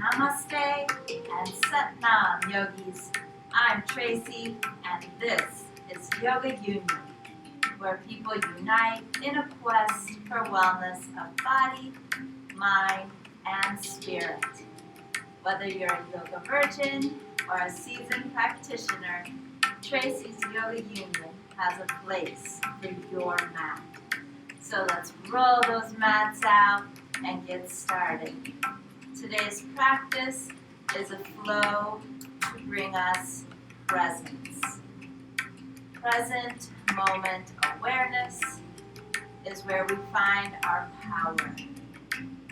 Namaste and Satnam Yogis. I'm Tracy and this is Yoga Union, where people unite in a quest for wellness of body, mind, and spirit. Whether you're a yoga virgin or a seasoned practitioner, Tracy's Yoga Union has a place for your mat. So let's roll those mats out and get started. Today's practice is a flow to bring us presence. Present moment awareness is where we find our power.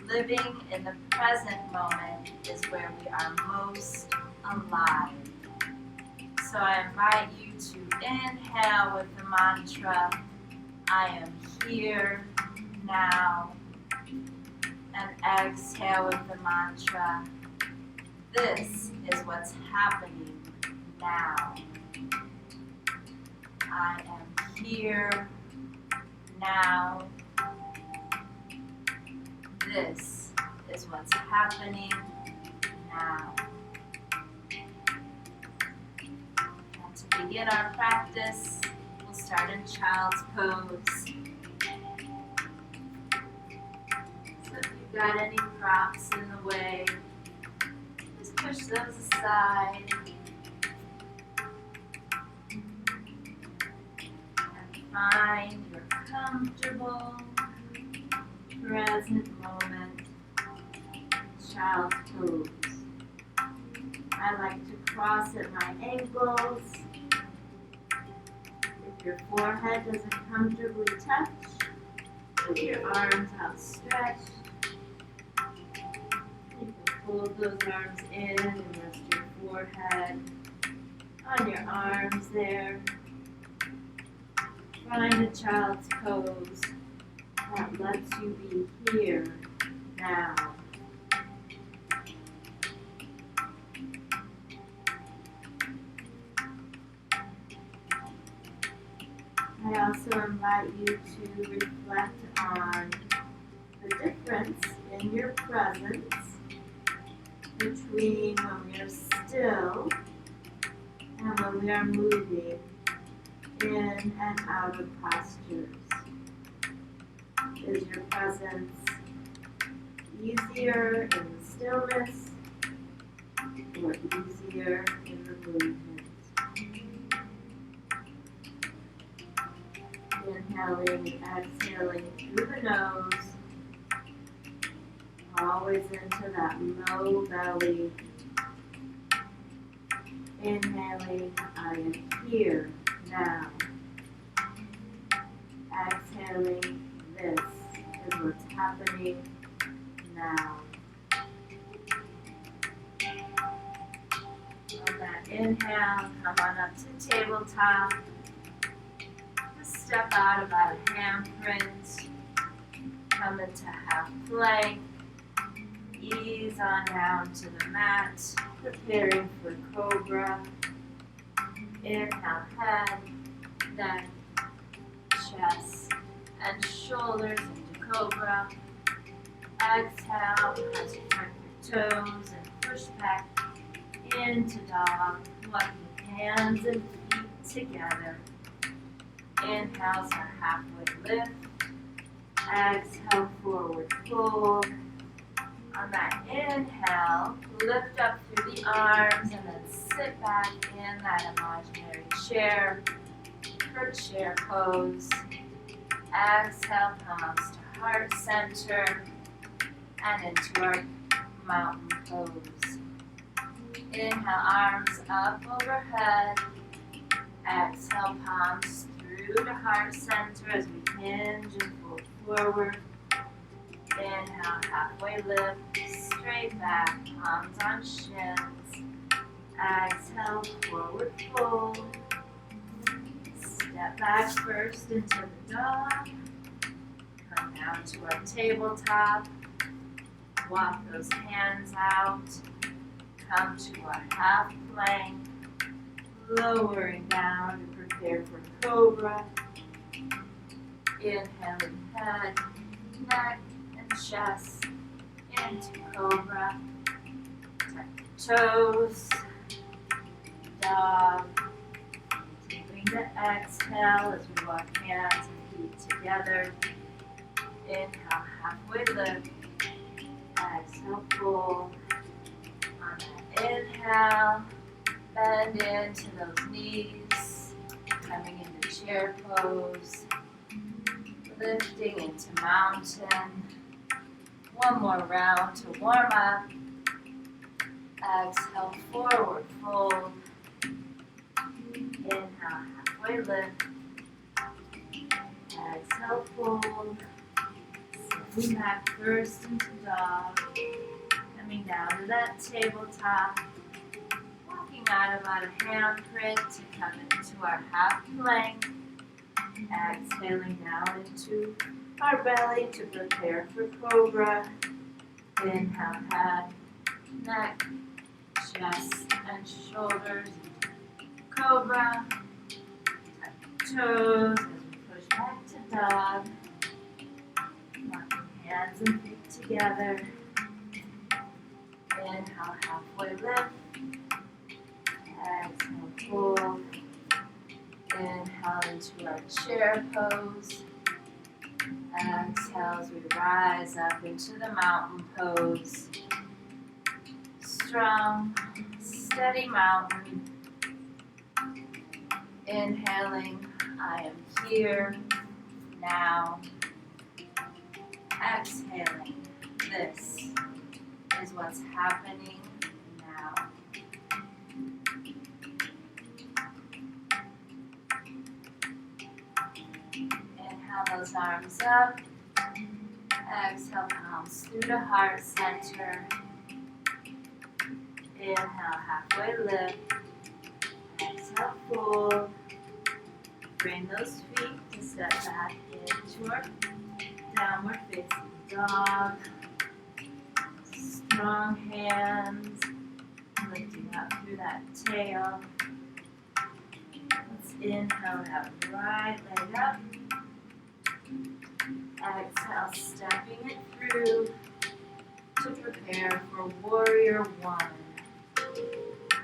Living in the present moment is where we are most alive. So I invite you to inhale with the mantra, I am here now, and exhale with the mantra, this is what's happening now. I am here now. This is what's happening now. And to begin our practice, we'll start in child's pose. So if you've got any props in the way, just push those aside. And find your comfortable, present moment, child's pose. I like to cross at my ankles. If your forehead doesn't comfortably touch, put your arms outstretched. You can fold those arms in and rest your forehead on your arms there. Find a child's pose that lets you be here now. I also invite you to reflect on the difference in your presence between when we are still and when we are moving in and out of postures. Is your presence easier in the stillness or easier in the movement? Inhaling and exhaling through the nose, always into that low belly. Inhaling, I am here now. Exhaling, this is what's happening now. On that inhale, come on up to tabletop. Step out about a handprint. Come into half plank. Ease on down to the mat, preparing for cobra. Inhale, head, neck, chest, and shoulders into cobra. Exhale as you tuck your toes and push back into dog, walking hands and feet together. Inhale, so halfway lift. Exhale, forward fold. On that inhale, lift up through the arms and then sit back in that imaginary chair for chair pose. Exhale, palms to heart center and into our mountain pose. Inhale, arms up overhead. Exhale, palms through the heart center as we hinge and fold forward. Inhale, halfway lift, straight back, palms on shins. Exhale, forward fold. Step back first into the dog. Come down to our tabletop. Walk those hands out. Come to our half plank. Lowering down to prepare for cobra. Inhaling head, neck, and chest into cobra. Toes, dog. Continuing to exhale as we walk hands and feet together. Inhale, halfway lift. Exhale, fold. On that inhale, bend into those knees. Coming into chair pose. Lifting into mountain. One more round to warm up. Exhale, forward fold. Inhale, halfway lift. Exhale, fold. Sitting back first into dog. Coming down to that tabletop. Walking out of our handprint to come into our half plank. Exhaling down into our belly to prepare for cobra. Inhale, head, neck, chest, and shoulders. Cobra. Touch toes as we push back to dog. Locking hands and feet together. Inhale, halfway lift. Exhale, fold. Inhale into our chair pose. Exhale as we rise up into the mountain pose. Strong, steady mountain. Inhaling, I am here, now. Exhaling, this is what's happening now. Inhale those arms up. Exhale, palms through the heart center. Inhale, halfway lift. Exhale, fold. Bring those feet to step back into our downward facing dog. Strong hands. Lifting up through that tail. Let's inhale that right leg up. Exhale, stepping it through to prepare for warrior one.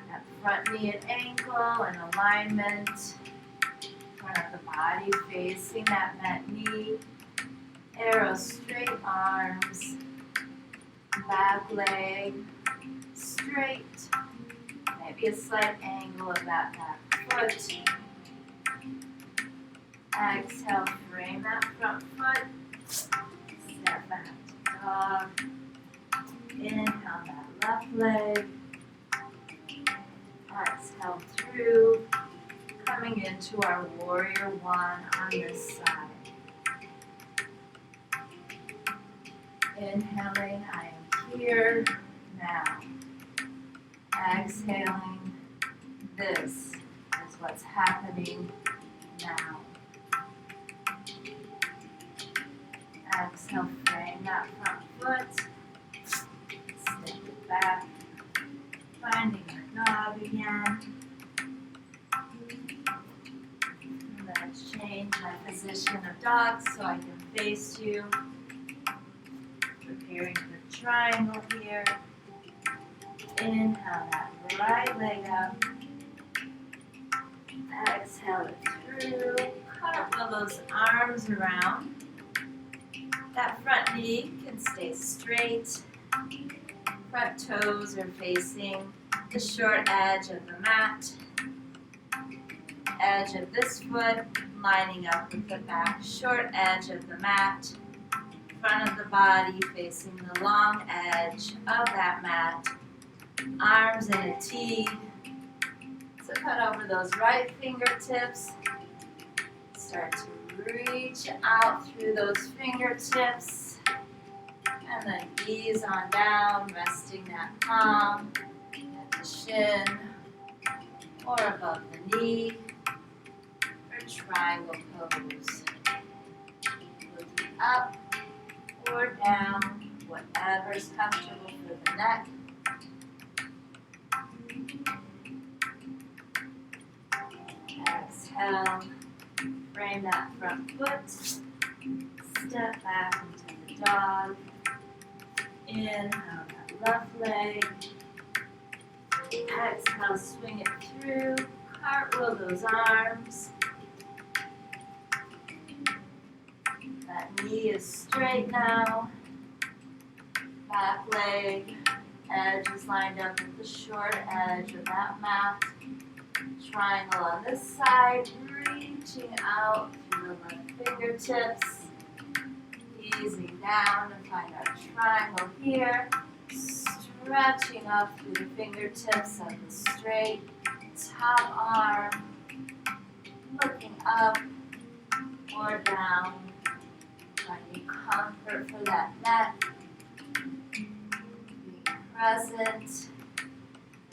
That front knee and ankle in alignment. Front of the body facing that bent knee. Arrow straight arms. Back leg straight. Maybe a slight angle of that back foot. Exhale, frame that front foot. Step back to dog. Inhale that left leg. Exhale through. Coming into our warrior one on this side. Inhaling, I am here, now. Exhaling, this is what's happening now. Exhale, frame that front foot. Step it back. Finding our dog again. And let's change my position of dog so I can face you. Preparing for triangle here. Inhale that right leg up. Exhale it through. Cartwheel those arms around. That front knee can stay straight. Front toes are facing the short edge of the mat. Edge of this foot lining up with the back short edge of the mat. Front of the body facing the long edge of that mat. Arms in a T. So cut over those right fingertips. Start to reach out through those fingertips. And then ease on down, resting that palm at the shin or above the knee for triangle pose. Looking up or down, whatever's comfortable for the neck. Exhale, frame that front foot, step back into the dog. Inhale that left leg, Exhale, swing it through. Cartwheel those arms. That knee is straight now. Back leg, edge is lined up with the short edge of that mat. Triangle on this side, reaching out through the left fingertips. Easing down and find our triangle here. Stretching up through the fingertips of the straight top arm. Looking up or down. Finding comfort for that neck. Being present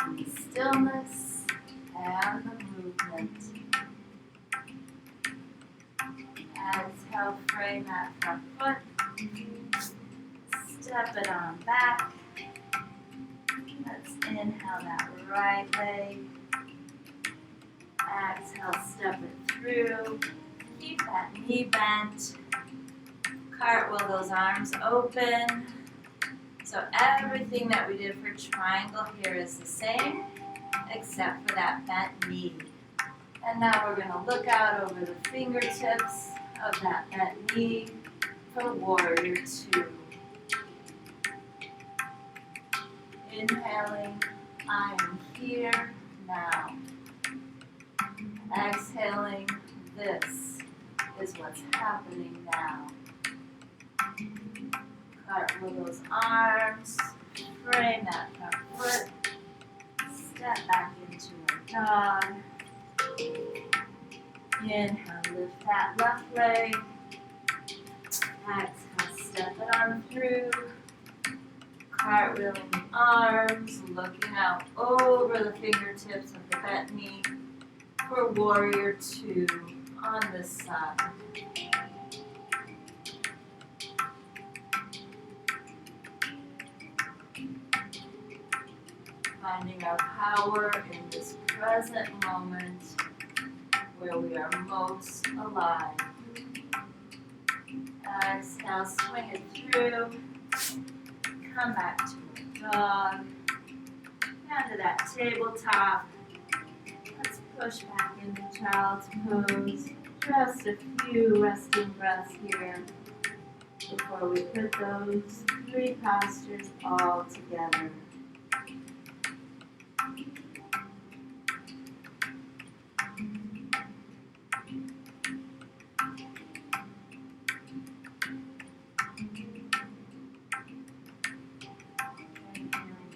in the stillness and the movement. Exhale, frame that front foot. Step it on back. Let's inhale that right leg. Exhale, step it through. Keep that knee bent. Cartwheel those arms open. So everything that we did for triangle here is the same, except for that bent knee. And now we're going to look out over the fingertips of that bent knee for warrior two. Inhaling, I am here now. Exhaling, this is what's happening now. Cartwheel those arms, frame that front foot, step back into a dog. Inhale, lift that left leg. Exhale, step it on through. Cartwheeling the arms, looking out over the fingertips of the bent knee for warrior two on this side. Finding our power in this present moment where we are most alive. Exhale, swing it through. Come back to a dog. Down to that tabletop. Let's push back into child's pose. Just a few resting breaths here before we put those three postures all together.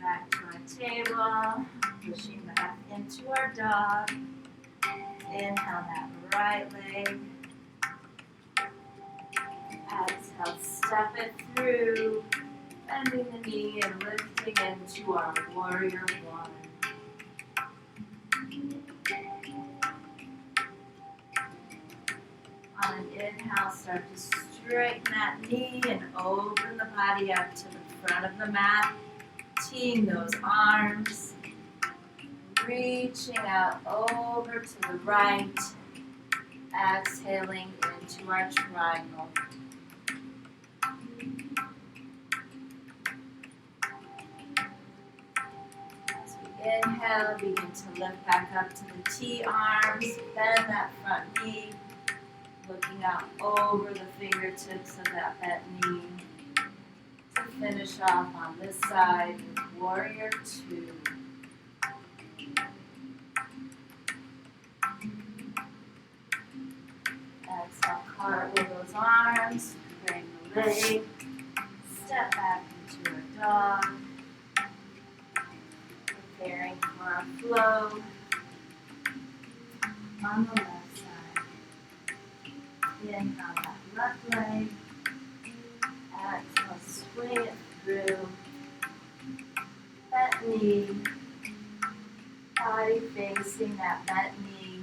Back to our table, pushing back into our dog. Inhale that right leg. Exhale, step it through, bending the knee and lifting into our warrior one. On an inhale, start to straighten that knee and open the body up to the front of the mat. Teeing those arms, reaching out over to the right, exhaling into our triangle. As we inhale, begin to lift back up to the T arms, bend that front knee, looking out over the fingertips of that bent knee. Finish off on this side with warrior two. Exhale, cartwheel those arms, bring the leg, step back into a dog. Preparing for our flow on the left side. Inhale that left leg. Exhale, swing it through. Bent knee. Body facing that bent knee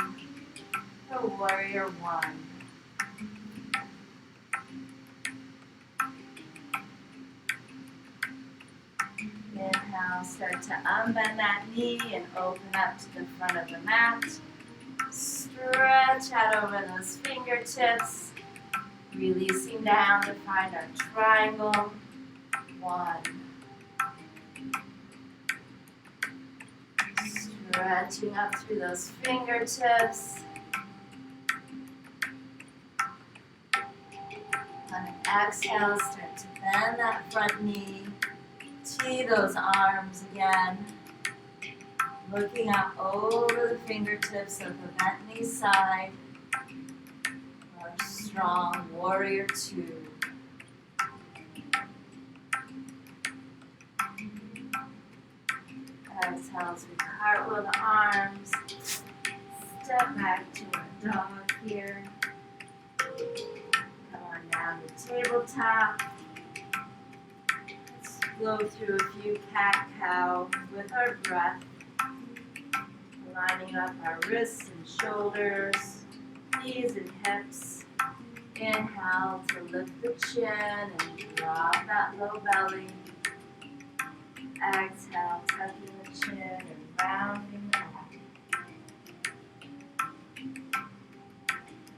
for warrior one. Inhale, start to unbend that knee and open up to the front of the mat. Stretch out over those fingertips. Releasing down to find our triangle. One. Stretching up through those fingertips. On an exhale, start to bend that front knee. Tee those arms again. Looking out over the fingertips of the bent knee side. Our strong warrior two. Exhale as we cartwheel the arms. Step back to a dog here. Come on down to tabletop. Let's flow through a few cat-cow with our breath. Lining up our wrists and shoulders, knees and hips. Inhale to lift the chin and drop that low belly. Exhale, tucking the chin and rounding the back.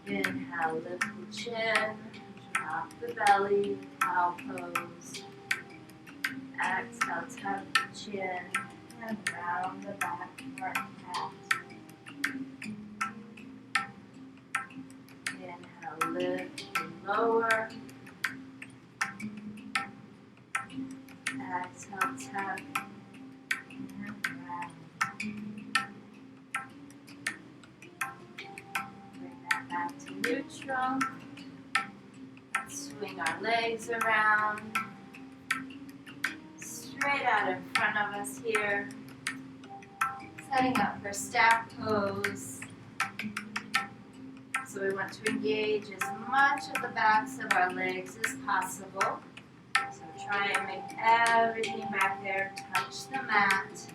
Inhale, lift the chin, drop the belly, cow pose. Exhale, tuck the chin and round the back for a cat. Inhale, lift and lower. Exhale, tuck and round. Bring that back to neutral. Let's swing our legs around. Straight out in front of us here. Setting up for staff pose. So we want to engage as much of the backs of our legs as possible. So try and make everything back there touch the mat.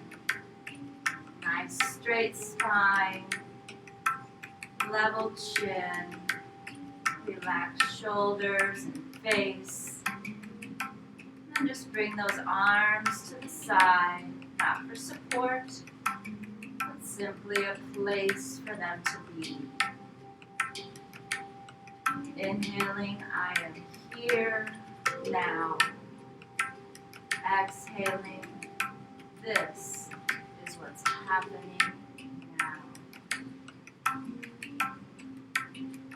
Nice straight spine. Level chin. Relax shoulders and face. And just bring those arms to the side, not for support, but simply a place for them to be. Inhaling, I am here now. Exhaling, this is what's happening now.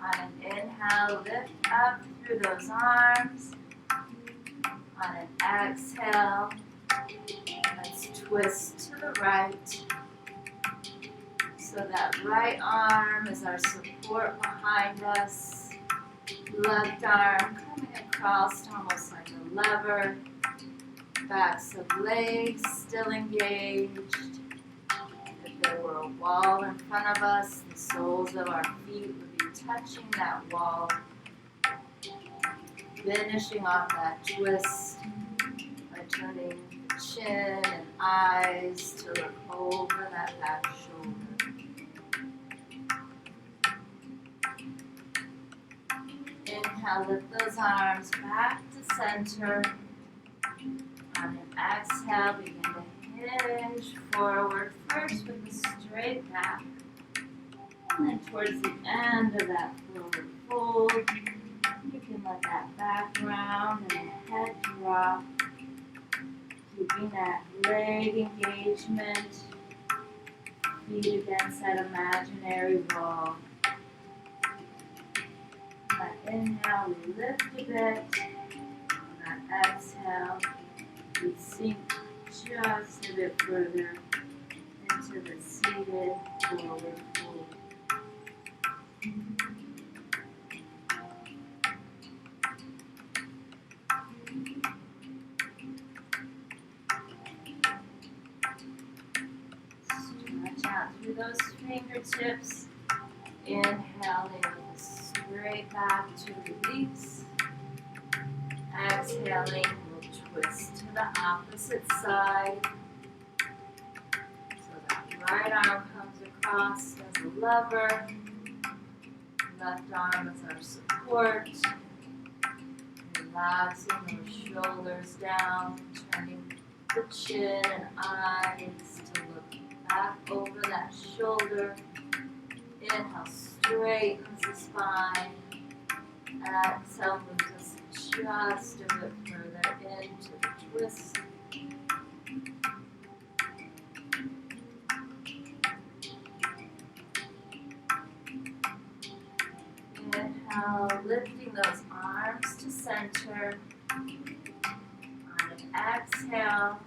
On an inhale, lift up through those arms. On an exhale, let's twist to the right. So that right arm is our support behind us. Left arm coming across almost like a lever. Backs of legs still engaged. If there were a wall in front of us, the soles of our feet would be touching that wall. Finishing off that twist by turning the chin and eyes to look over that back shoulder. Inhale, lift those arms back to center. On an exhale, begin to hinge forward, first with a straight back. And then towards the end of that forward fold, you can let that back round and the head drop, keeping that leg engagement, feet against that imaginary wall. On that inhale, we lift a bit. On that exhale, we sink just a bit further into the seated forward fold. Stretch out through those fingertips. Inhaling with a straight back to release. Exhaling, we'll twist to the opposite side. So that right arm comes across as a lever. Left arm is our support. Relaxing those shoulders down, turning the chin and eyes to look back over that shoulder. Inhale, straightens the spine. Exhale, moves us just a bit further into the twist. inhale, lifting those arms to center. On an exhale,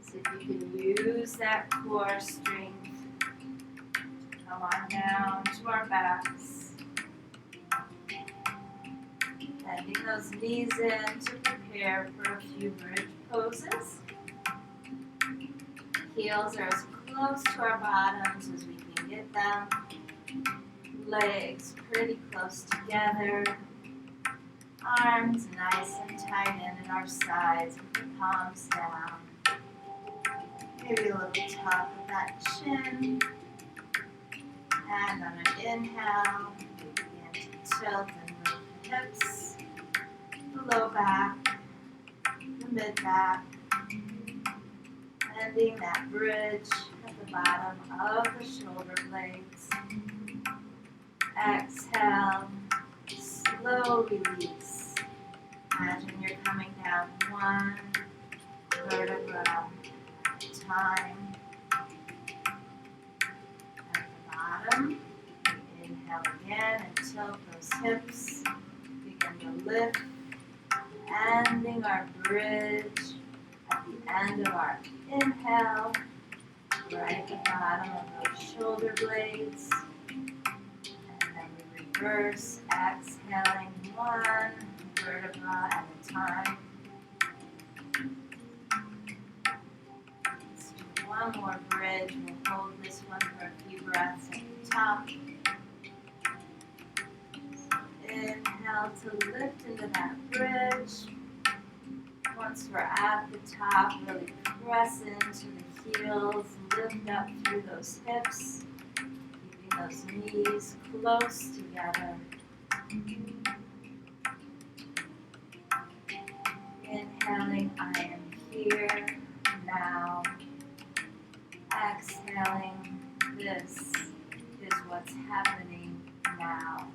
see if you can use that core strength. Come on down to our backs. Bending those knees in to prepare for a few bridge poses. Heels are as close to our bottoms as we can get them. Legs pretty close together. Arms nice and tight in at our sides with the palms down. Maybe a little top of that chin. And on an inhale, we begin to tilt and move the hips, the low back, the mid back. Bending that bridge at the bottom of the shoulder blades. Exhale, slow release. Imagine you're coming down one vertebra at a time. At the bottom, inhale again and tilt those hips. Begin to lift, ending our bridge at the end of our inhale, right at the bottom of those shoulder blades. And then we reverse, exhaling one vertebra at a time. Let's do one more bridge. We'll hold this one for a few breaths at the top. So inhale to lift into that bridge. Once we're at the top, really press into the heels, lift up through those hips, keeping those knees close together. Inhaling, I am here, now. Exhaling, this is what's happening now.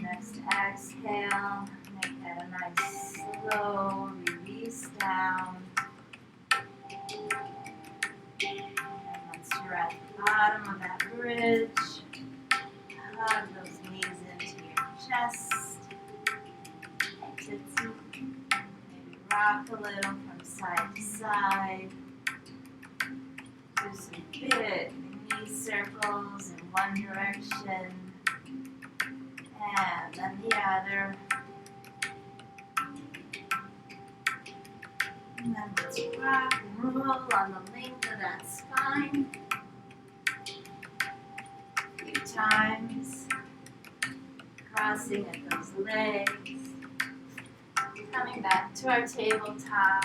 Next exhale, make that a nice slow release down. And once you're at the bottom of that bridge, hug those knees into your chest. Maybe rock a little from side to side. Do some big knee circles in one direction. And then the other. And then let's rock and roll on the length of that spine. A few times. Crossing at those legs. Coming back to our tabletop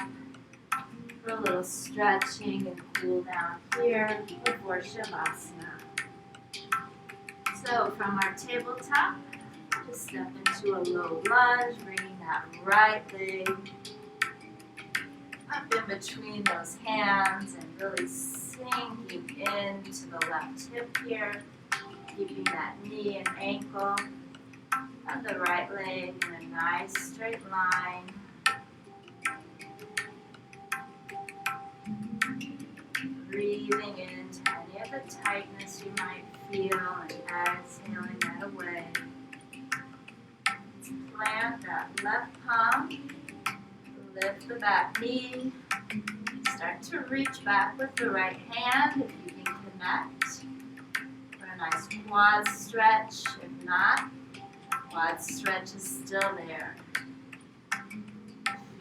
for a little stretching and cool down here before Shavasana. So from our tabletop, just step into a low lunge, bringing that right leg up in between those hands and really sinking into the left hip here, keeping that knee and ankle and the right leg in a nice straight line. Breathing into any of the tightness you might feel and exhaling that away. Plant that left palm, lift the back knee, start to reach back with the right hand if you can connect for a nice quad stretch. If not, quad stretch is still there.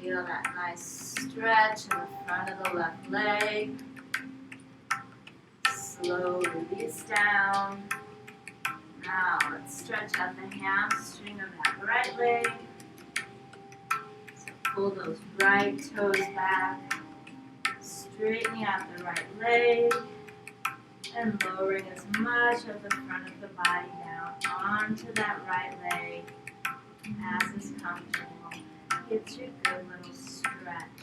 Feel that nice stretch in the front of the left leg. Slow release down. Now let's stretch out the hamstring of that right leg. So pull those right toes back, straightening out the right leg, and lowering as much of the front of the body down onto that right leg as is comfortable. Get you a good little stretch.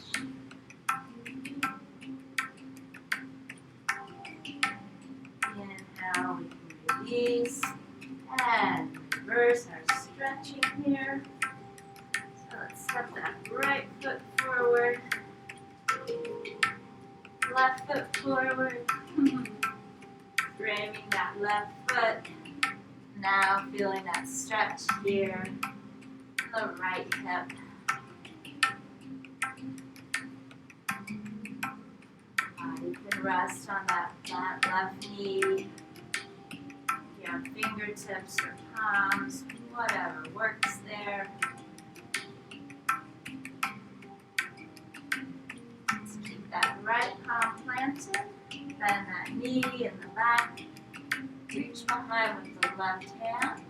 Inhale, we can release. And reverse our stretching here. So let's step that right foot forward, left foot forward. Framing that left foot. Now feeling that stretch here. The right hip. You can rest on that flat left knee. You have fingertips or palms, whatever works there. Let's keep that right palm planted. Bend that knee in the back. Reach behind with the left hand.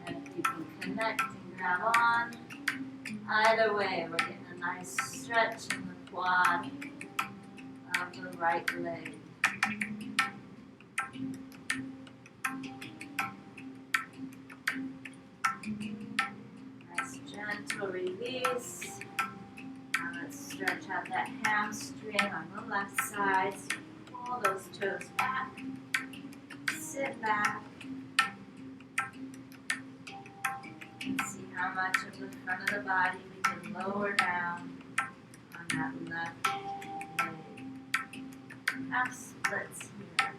And if you can connect and grab on. Either way, we're getting a nice stretch in the quad of the right leg. Nice gentle release. Now let's stretch out that hamstring on the left side. So pull those toes back. Sit back. And see how much of the front of the body we can lower down on that left leg. Half splits here.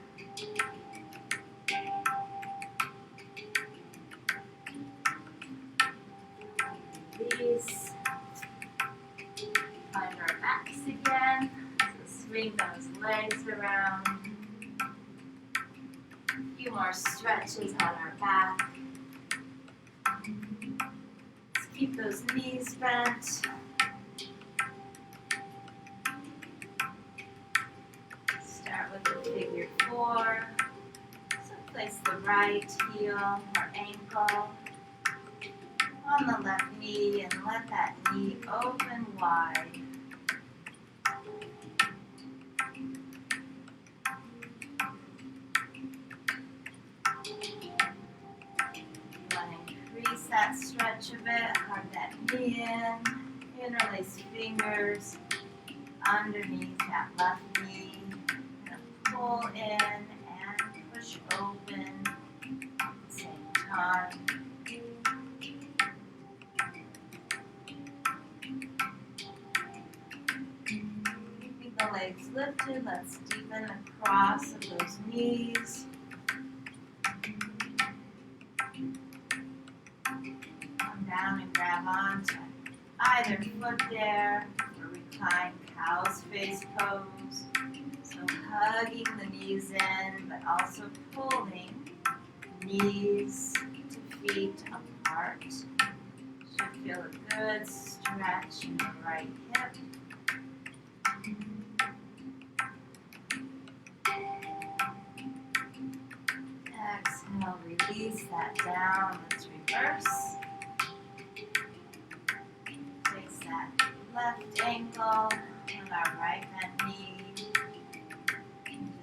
Release. Find our backs again. So swing those legs around. A few more stretches on our back. Let's keep those knees bent. Start with the figure 4. So place the right heel or ankle on the left knee and let that knee open wide. You want to increase that stretch a bit, hug that knee in, interlace fingers underneath that left knee. Pull in and push open at the same time. Keeping the legs lifted, let's deepen the cross of those knees. Come down and grab onto either foot there, or recline cow's face pose. So hugging the knees in, but also pulling knees to feet apart. Should feel a good stretch in the right hip. Exhale, release that down. Let's reverse. Fix that left ankle on our right bent knee.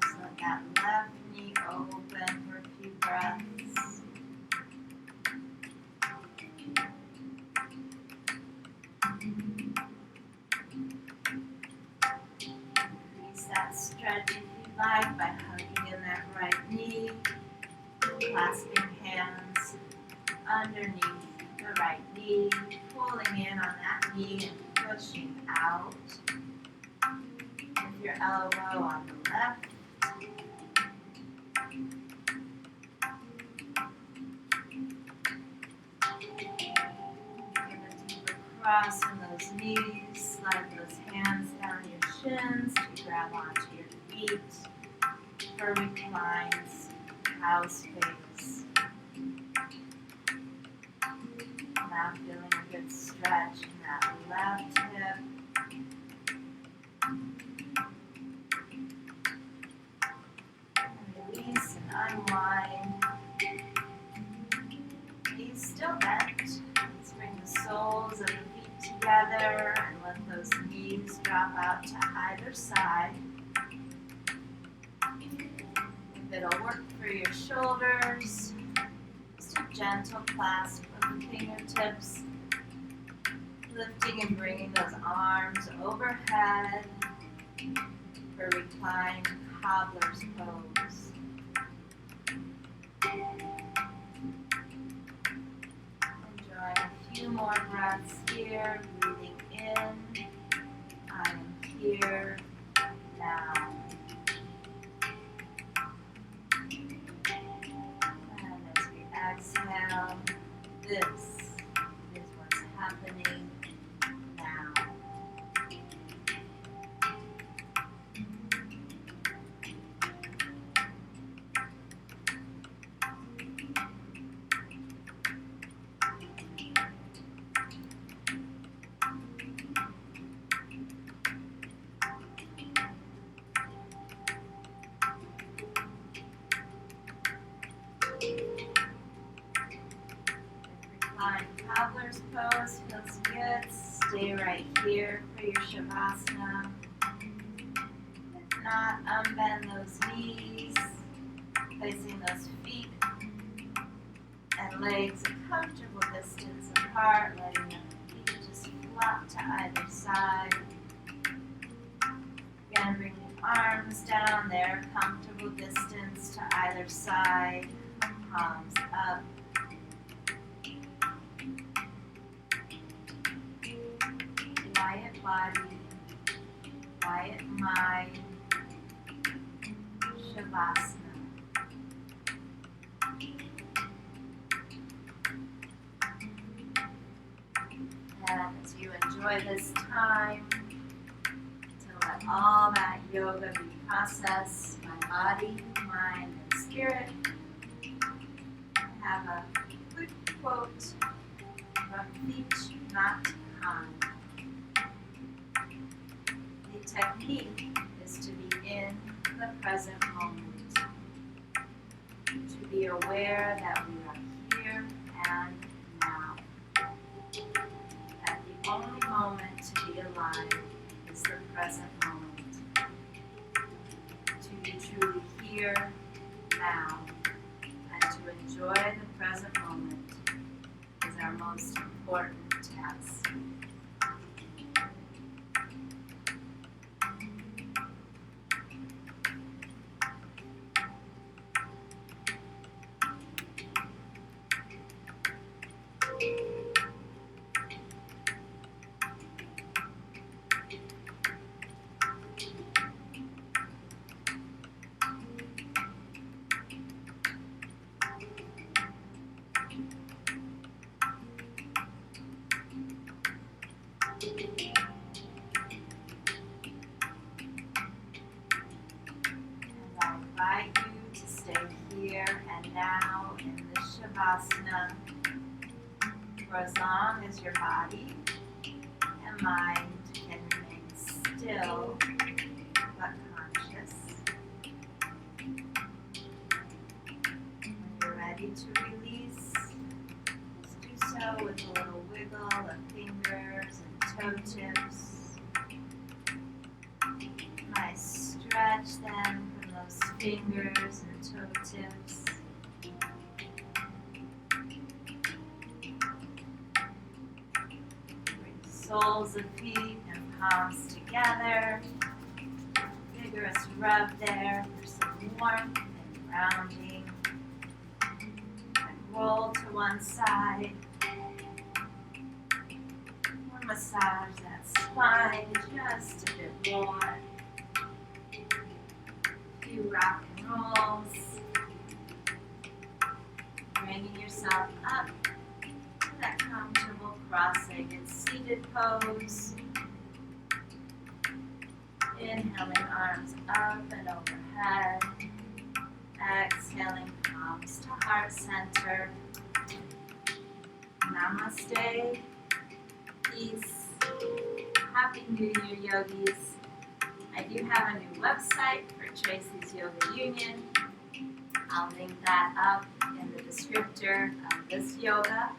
Just let that left knee open for a few breaths. Increase that stretch if you like by hugging in that right knee, clasping hands underneath the right knee, pulling in on that knee and pushing out with your elbow on the left. Give a deeper cross in those knees, slide those hands down your shins to grab onto your feet for reclines, cow's face. Now feeling a good stretch in that left hip. And release and unwind. Knees still bent. Let's bring the soles of the feet together and let those knees drop out to either side. If it'll work for your shoulders, just a gentle clasp of the fingertips, lifting and bringing those arms overhead for reclined cobbler's pose. Enjoy a few more breaths here, breathing in. I am here now. exhale. This is what's happening now. Recline cobbler's pose feels good. Stay right here for your Shavasana. If not, unbend those knees, placing those feet and legs a comfortable distance apart, letting the feet just flop to either side. Again, bring the arms down there, comfortable distance to either side, palms up. Quiet body, quiet mind, Shavasana. And as you enjoy this time, to let all that yoga be processed by body, mind, and spirit, I have a good quote from Thich Nhat Hanh. The technique is to be in the present moment, to be aware that we are here and now, that the only moment to be alive is the present moment, to be truly here now, and to enjoy the present moment is our most important task. I invite you to stay here and now in this Shavasana for as long as your body and mind can remain still but conscious. When you're ready to release, just do so with a little wiggle of fingers and toe tips. Nice stretch then from those fingers and toe tips. Bring the soles of feet and palms together. Vigorous rub there for some warmth and grounding. And roll to one side. Or massage that spine just a bit more. Few rock and rolls, bringing yourself up to that comfortable cross-legged seated pose. Inhaling arms up and overhead, exhaling palms to heart center. Namaste, peace, Happy New Year, yogis. I do have a new website for Tracy's Yoga Union. I'll link that up in the descriptor of this yoga.